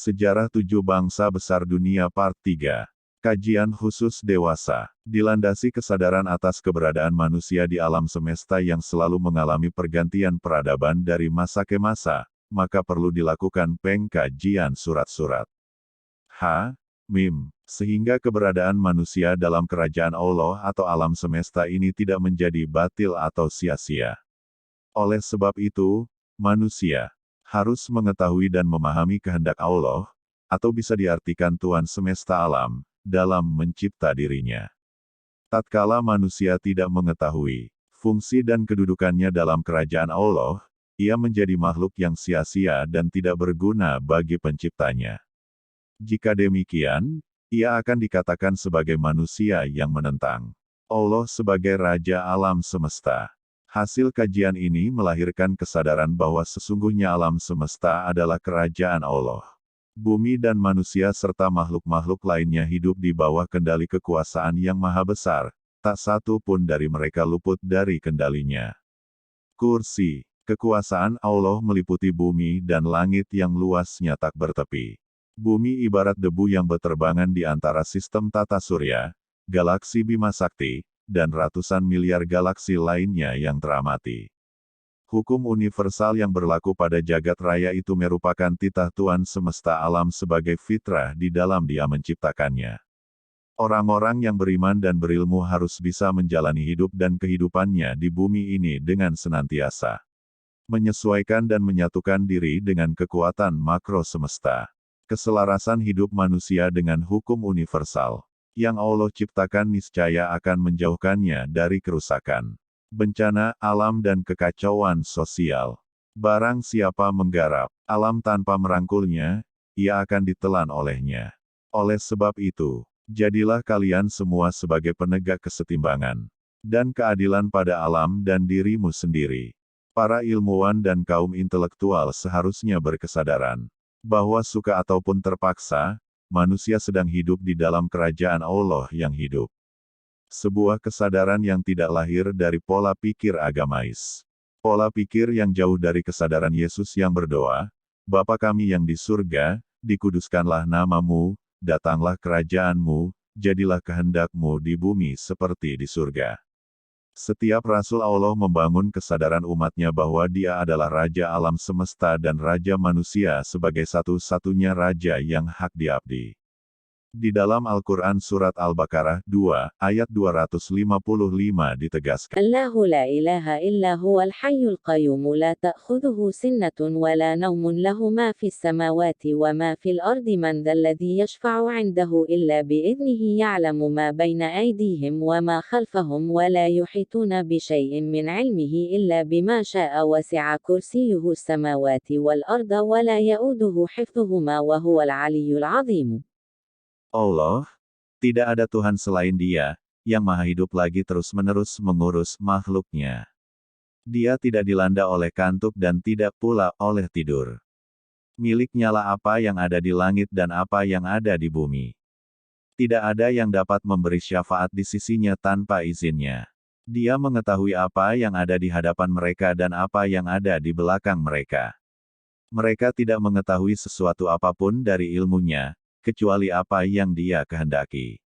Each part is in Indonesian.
Sejarah Tujuh Bangsa Besar Dunia Part 3. Kajian khusus dewasa. Dilandasi kesadaran atas keberadaan manusia di alam semesta yang selalu mengalami pergantian peradaban dari masa ke masa, maka perlu dilakukan pengkajian surat-surat. Sehingga keberadaan manusia dalam kerajaan Allah atau alam semesta ini tidak menjadi batil atau sia-sia. Oleh sebab itu, manusia harus mengetahui dan memahami kehendak Allah, atau bisa diartikan Tuhan semesta alam, dalam mencipta dirinya. Tatkala manusia tidak mengetahui fungsi dan kedudukannya dalam kerajaan Allah, ia menjadi makhluk yang sia-sia dan tidak berguna bagi penciptanya. Jika demikian, ia akan dikatakan sebagai manusia yang menentang Allah sebagai Raja Alam Semesta. Hasil kajian ini melahirkan kesadaran bahwa sesungguhnya alam semesta adalah kerajaan Allah. Bumi dan manusia serta makhluk-makhluk lainnya hidup di bawah kendali kekuasaan yang maha besar, tak satu pun dari mereka luput dari kendalinya. Kursi kekuasaan Allah meliputi bumi dan langit yang luasnya tak bertepi. Bumi ibarat debu yang berterbangan di antara sistem tata surya, galaksi Bima Sakti, dan ratusan miliar galaksi lainnya yang teramati. Hukum universal yang berlaku pada jagat raya itu merupakan titah Tuhan semesta alam sebagai fitrah di dalam Dia menciptakannya. Orang-orang yang beriman dan berilmu harus bisa menjalani hidup dan kehidupannya di bumi ini dengan senantiasa menyesuaikan dan menyatukan diri dengan kekuatan makro semesta. Keselarasan hidup manusia dengan hukum universal yang Allah ciptakan niscaya akan menjauhkannya dari kerusakan, bencana alam dan kekacauan sosial. Barang siapa menggarap alam tanpa merangkulnya, ia akan ditelan olehnya. Oleh sebab itu, jadilah kalian semua sebagai penegak kesetimbangan dan keadilan pada alam dan dirimu sendiri. Para ilmuwan dan kaum intelektual seharusnya berkesadaran bahwa suka ataupun terpaksa, manusia sedang hidup di dalam kerajaan Allah yang hidup. Sebuah kesadaran yang tidak lahir dari pola pikir agamais. Pola pikir yang jauh dari kesadaran Yesus yang berdoa, Bapa kami yang di surga, dikuduskanlah namamu, datanglah kerajaanmu, jadilah kehendakmu di bumi seperti di surga. Setiap Rasul Allah membangun kesadaran umatnya bahwa Dia adalah Raja Alam Semesta dan Raja Manusia sebagai satu-satunya Raja yang hak diabdi. Di dalam Al-Quran Surat Al-Baqarah 2, ayat 255 ditegaskan, Allahu la ilaha illa huwal hayyul qayyum la ta'khudhuhu sinnatun wa la nawmun lahu ma fis samawati wa ma fil ardi man dhalladhi yashfa'u 'indahu illa bi'idhnihi ya'lamu ma bayna aydihim wa ma khalfahum wa la yuhituna bi shay'in min 'ilmihi illa bima sha'a wasi'a kursiyyuhu as-samawati wal arda wa la ya'uduhu hifdhuhuma wa huwal 'aliyyul 'azim. Allah, tidak ada Tuhan selain Dia, yang maha hidup lagi terus-menerus mengurus makhluknya. Dia tidak dilanda oleh kantuk dan tidak pula oleh tidur. Miliknyalah apa yang ada di langit dan apa yang ada di bumi. Tidak ada yang dapat memberi syafaat di sisinya tanpa izinnya. Dia mengetahui apa yang ada di hadapan mereka dan apa yang ada di belakang mereka. Mereka tidak mengetahui sesuatu apapun dari ilmunya, kecuali apa yang Dia kehendaki.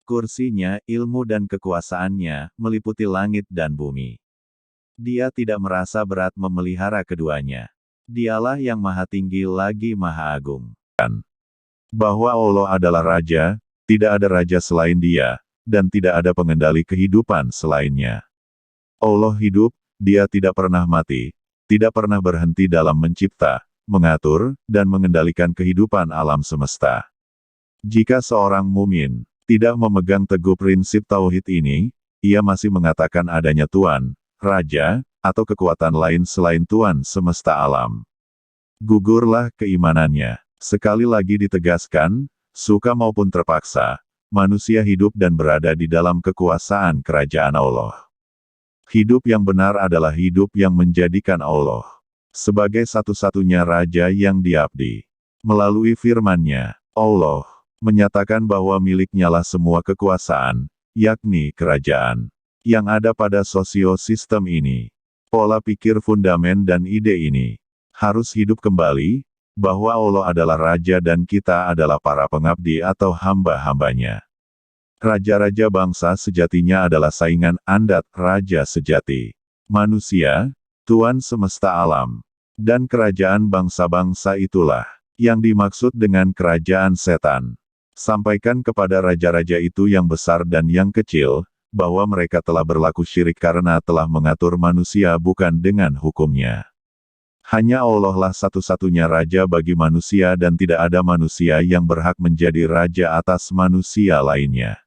Kursinya, ilmu dan kekuasaannya, meliputi langit dan bumi. Dia tidak merasa berat memelihara keduanya. Dialah yang maha tinggi lagi maha agung. Bahwa Allah adalah Raja, tidak ada Raja selain Dia, dan tidak ada pengendali kehidupan selainnya. Allah hidup, Dia tidak pernah mati, tidak pernah berhenti dalam mencipta, mengatur, dan mengendalikan kehidupan alam semesta. Jika seorang mukmin tidak memegang teguh prinsip tauhid ini, ia masih mengatakan adanya Tuhan, Raja, atau kekuatan lain selain Tuhan semesta alam. Gugurlah keimanannya. Sekali lagi ditegaskan, suka maupun terpaksa, manusia hidup dan berada di dalam kekuasaan kerajaan Allah. Hidup yang benar adalah hidup yang menjadikan Allah sebagai satu-satunya Raja yang diabdi. Melalui firman-Nya, Allah menyatakan bahwa miliknyalah semua kekuasaan, yakni kerajaan yang ada pada sosio-sistem ini. Pola pikir fundamen dan ide ini harus hidup kembali, bahwa Allah adalah Raja dan kita adalah para pengabdi atau hamba-hambanya. Raja-raja bangsa sejatinya adalah saingan Anda, Raja sejati. Manusia, Tuan semesta alam, dan kerajaan bangsa-bangsa itulah yang dimaksud dengan kerajaan setan. Sampaikan kepada raja-raja itu yang besar dan yang kecil, bahwa mereka telah berlaku syirik karena telah mengatur manusia bukan dengan hukumnya. Hanya Allah lah satu-satunya raja bagi manusia dan tidak ada manusia yang berhak menjadi raja atas manusia lainnya.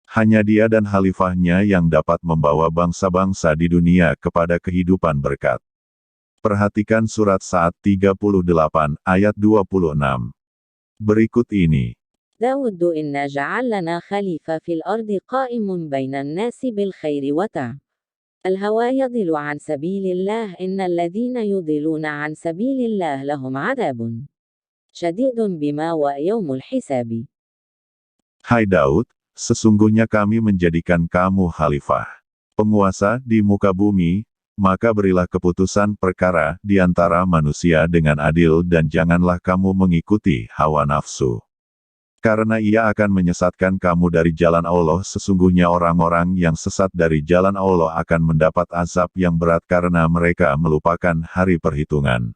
Hanya Dia dan Khalifahnya yang dapat membawa bangsa-bangsa di dunia kepada kehidupan berkat. Perhatikan surat Sa'ad 38 ayat 26. Berikut ini. داود إنا جعلنا خليفة في الأرض قائم بين الناس بالخير وتعب الهوى يضل عن سبيل الله إن الذين يضلون عن سبيل الله لهم عذاب شديد بما ويوم الحساب. Hai Daud, sesungguhnya kami menjadikan kamu khalifah, penguasa di muka bumi, maka berilah keputusan perkara di antara manusia dengan adil dan janganlah kamu mengikuti hawa nafsu. Karena ia akan menyesatkan kamu dari jalan Allah. Sesungguhnya orang-orang yang sesat dari jalan Allah akan mendapat azab yang berat karena mereka melupakan hari perhitungan.